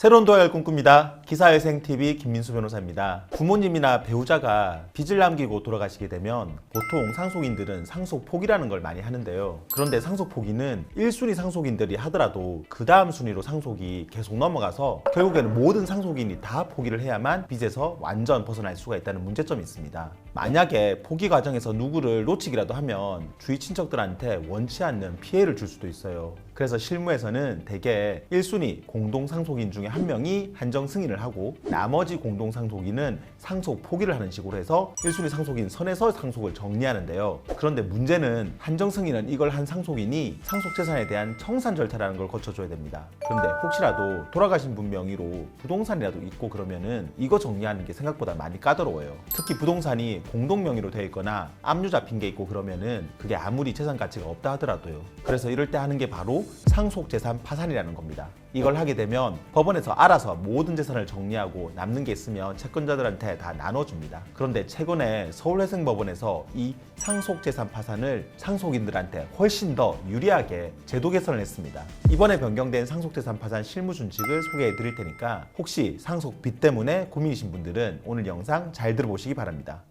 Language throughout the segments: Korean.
새로운 도약을 꿈꿉니다. 기사회생TV 김민수 변호사입니다. 부모님이나 배우자가 빚을 남기고 돌아가시게 되면 보통 상속인들은 상속포기라는 걸 많이 하는데요. 그런데 상속포기는 1순위 상속인들이 하더라도 그 다음 순위로 상속이 계속 넘어가서 결국에는 모든 상속인이 다 포기를 해야만 빚에서 완전 벗어날 수가 있다는 문제점이 있습니다. 만약에 포기 과정에서 누구를 놓치기라도 하면 주위 친척들한테 원치 않는 피해를 줄 수도 있어요. 그래서 실무에서는 대개 1순위 공동상속인 중에 한 명이 한정 승인을 하고 나머지 공동상속인은 상속 포기를 하는 식으로 해서 1순위 상속인 선에서 상속을 정리하는데요. 그런데 문제는 한정 승인은 이걸 한 상속인이 상속재산에 대한 청산 절차라는 걸 거쳐줘야 됩니다. 그런데 혹시라도 돌아가신 분 명의로 부동산이라도 있고 그러면은 이거 정리하는 게 생각보다 많이 까다로워요. 특히 부동산이 공동 명의로 되어 있거나 압류 잡힌 게 있고 그러면은 그게 아무리 재산 가치가 없다 하더라도요. 그래서 이럴 때 하는 게 바로 상속재산 파산이라는 겁니다. 이걸 하게 되면 법원에서 알아서 모든 재산을 정리하고 남는 게 있으면 채권자들한테 다 나눠줍니다. 그런데 최근에 서울회생법원에서 이 상속재산 파산을 상속인들한테 훨씬 더 유리하게 제도 개선을 했습니다. 이번에 변경된 상속재산 파산 실무 준칙을 소개해 드릴 테니까 혹시 상속 빚 때문에 고민이신 분들은 오늘 영상 잘 들어보시기 바랍니다.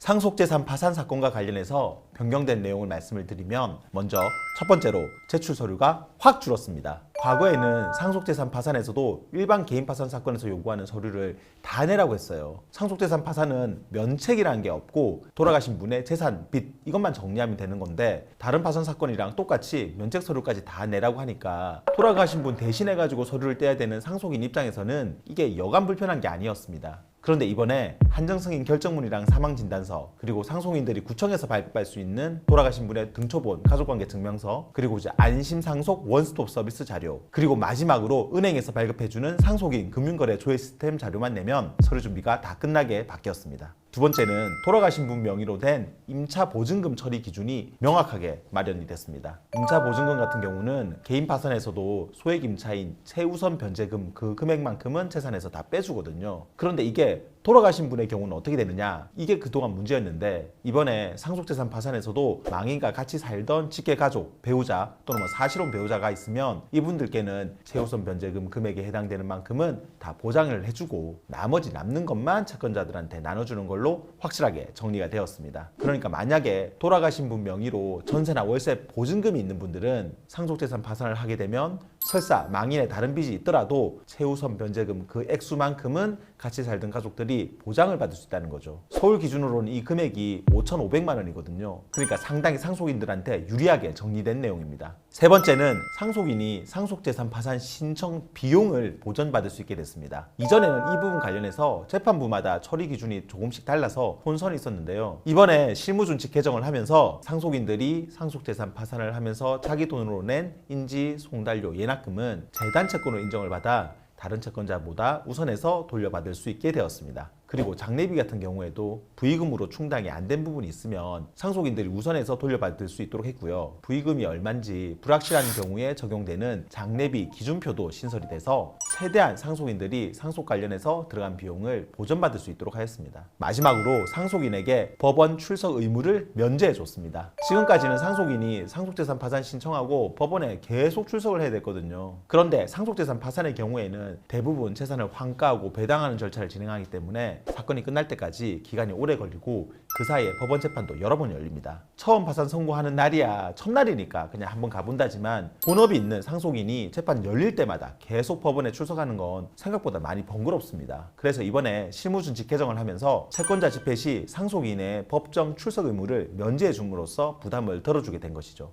상속재산 파산 사건과 관련해서 변경된 내용을 말씀을 드리면 먼저 첫 번째로 제출 서류가 확 줄었습니다. 과거에는 상속재산 파산에서도 일반 개인 파산 사건에서 요구하는 서류를 다 내라고 했어요. 상속재산 파산은 면책이라는 게 없고 돌아가신 분의 재산, 빚 이것만 정리하면 되는 건데 다른 파산 사건이랑 똑같이 면책 서류까지 다 내라고 하니까 돌아가신 분 대신해가지고 서류를 떼야 되는 상속인 입장에서는 이게 여간 불편한 게 아니었습니다. 그런데 이번에 한정승인 결정문이랑 사망진단서 그리고 상속인들이 구청에서 발급할 수 있는 돌아가신 분의 등초본, 가족관계 증명서 그리고 이제 안심상속 원스톱 서비스 자료 그리고 마지막으로 은행에서 발급해주는 상속인 금융거래 조회 시스템 자료만 내면 서류 준비가 다 끝나게 바뀌었습니다. 두 번째는 돌아가신 분 명의로 된 임차 보증금 처리 기준이 명확하게 마련이 됐습니다. 임차 보증금 같은 경우는 개인 파산에서도 소액 임차인 최우선 변제금 그 금액만큼은 재산에서 다 빼주거든요. 그런데 이게 돌아가신 분의 경우는 어떻게 되느냐? 이게 그동안 문제였는데 이번에 상속재산 파산에서도 망인과 같이 살던 직계가족, 배우자 또는 사실혼 배우자가 있으면 이분들께는 최우선 변제금 금액에 해당되는 만큼은 다 보장을 해주고 나머지 남는 것만 채권자들한테 나눠주는 걸로 확실하게 정리가 되었습니다. 그러니까 만약에 돌아가신 분 명의로 전세나 월세 보증금이 있는 분들은 상속재산 파산을 하게 되면 설사 망인의 다른 빚이 있더라도 최우선 변제금 그 액수만큼은 같이 살던 가족들이 보장을 받을 수 있다는 거죠. 서울 기준으로는 이 금액이 5,500만 원이거든요. 그러니까 상당히 상속인들한테 유리하게 정리된 내용입니다. 세 번째는 상속인이 상속재산 파산 신청 비용을 보전받을 수 있게 됐습니다. 이전에는 이 부분 관련해서 재판부마다 처리 기준이 조금씩 달라서 혼선이 있었는데요. 이번에 실무준칙 개정을 하면서 상속인들이 상속재산 파산을 하면서 자기 돈으로 낸 인지, 송달료, 예납금은 재단 채권으로 인정을 받아 다른 채권자보다 우선해서 돌려받을 수 있게 되었습니다. 그리고 장례비 같은 경우에도 부의금으로 충당이 안 된 부분이 있으면 상속인들이 우선해서 돌려받을 수 있도록 했고요. 부의금이 얼마인지 불확실한 경우에 적용되는 장례비 기준표도 신설이 돼서 최대한 상속인들이 상속 관련해서 들어간 비용을 보전받을 수 있도록 하였습니다. 마지막으로 상속인에게 법원 출석 의무를 면제해 줬습니다. 지금까지는 상속인이 상속재산 파산 신청하고 법원에 계속 출석을 해야 됐거든요. 그런데 상속재산 파산의 경우에는 대부분 재산을 환가하고 배당하는 절차를 진행하기 때문에 사건이 끝날 때까지 기간이 오래 걸리고 그 사이에 법원 재판도 여러 번 열립니다. 처음 파산 선고하는 날이야 첫날이니까 그냥 한번 가본다지만 본업이 있는 상속인이 재판 열릴 때마다 계속 법원에 출석하는 건 생각보다 많이 번거롭습니다. 그래서 이번에 실무준칙 개정을 하면서 채권자 집회 시 상속인의 법정 출석 의무를 면제해 줌으로써 부담을 덜어주게 된 것이죠.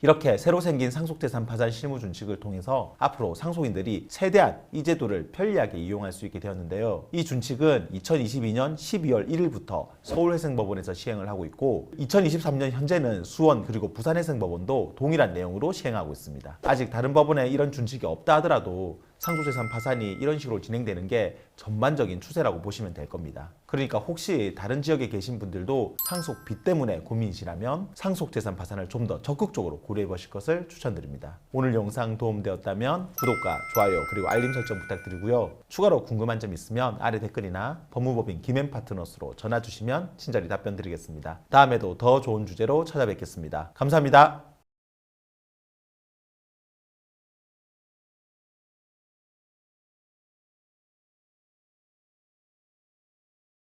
이렇게 새로 생긴 상속재산 파산 실무준칙을 통해서 앞으로 상속인들이 최대한 이 제도를 편리하게 이용할 수 있게 되었는데요. 이 준칙은 2022년 12월 1일부터 서울회생법원에서 시행을 하고 있고 2023년 현재는 수원 그리고 부산회생법원도 동일한 내용으로 시행하고 있습니다. 아직 다른 법원에 이런 준칙이 없다 하더라도 상속재산 파산이 이런 식으로 진행되는 게 전반적인 추세라고 보시면 될 겁니다. 그러니까 혹시 다른 지역에 계신 분들도 상속 빚 때문에 고민이시라면 상속재산 파산을 좀 더 적극적으로 고려해 보실 것을 추천드립니다. 오늘 영상 도움되었다면 구독과 좋아요 그리고 알림 설정 부탁드리고요. 추가로 궁금한 점 있으면 아래 댓글이나 법무법인 김앤파트너스로 전화 주시면 친절히 답변 드리겠습니다. 다음에도 더 좋은 주제로 찾아뵙겠습니다. 감사합니다.